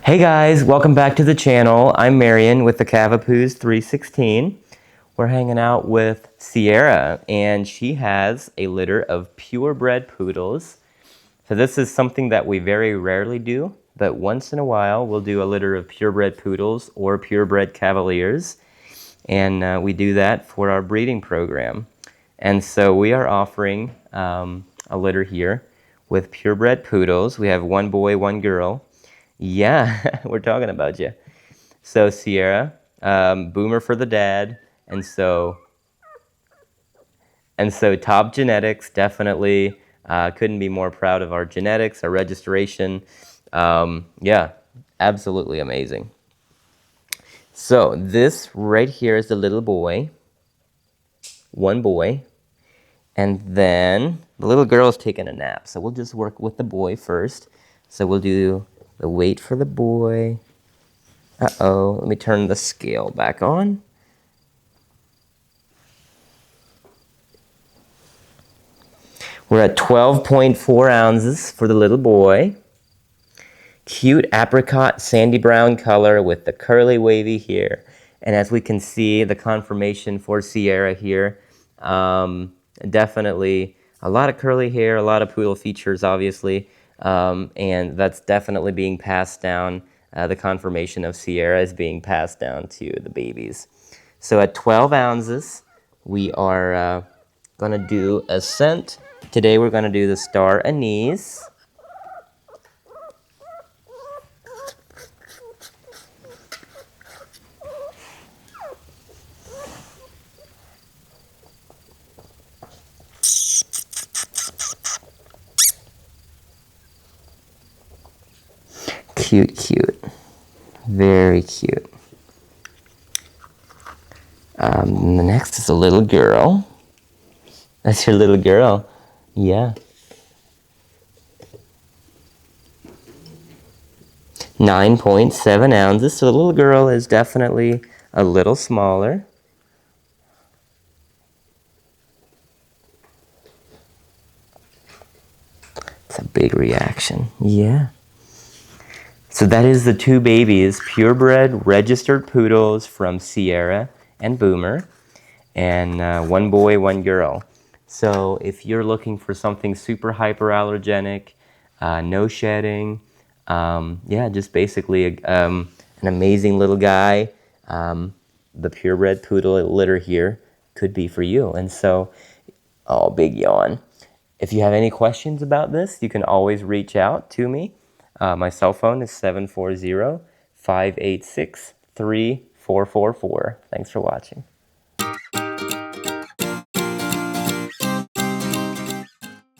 Hey guys, welcome back to the channel. I'm Marion with the Cavapoos 316. We're hanging out with Sierra, and she has a litter of purebred poodles. So this is something that we very rarely do, but once in a while we'll do a litter of purebred poodles or purebred cavaliers, and we do that for our breeding program. And so we are offering a litter here with purebred poodles. We have one boy, one girl. Yeah, we're talking about you. So Sierra, Boomer for the dad, and so top genetics, definitely. Couldn't be more proud of our genetics, our registration. Yeah, absolutely amazing. So this right here is the little boy, one boy, and then the little girl is taking a nap. So we'll just work with the boy first. So we'll do the weight for the boy. Uh-oh, let me turn the scale back on. We're at 12.4 ounces for the little boy. Cute apricot sandy brown color with the curly wavy hair. And as we can see, the conformation for Sierra here, definitely a lot of curly hair, a lot of poodle features, obviously. And that's definitely being passed down. The conformation of Sierra is being passed down to the babies. So at 12 ounces, we are going to do a scent. Today we're going to do the star anise. Cute, cute. Very cute. The next is a little girl. That's your little girl. Yeah. 9.7 ounces. So the little girl is definitely a little smaller. It's a big reaction. Yeah. So that is the two babies, purebred registered poodles from Sierra and Boomer, and one boy, one girl. So if you're looking for something super hyperallergenic, no shedding, yeah, just basically an amazing little guy, the purebred poodle litter here could be for you. And so, oh, big yawn. If you have any questions about this, you can always reach out to me. My cell phone is 740-586-3444. Thanks for watching.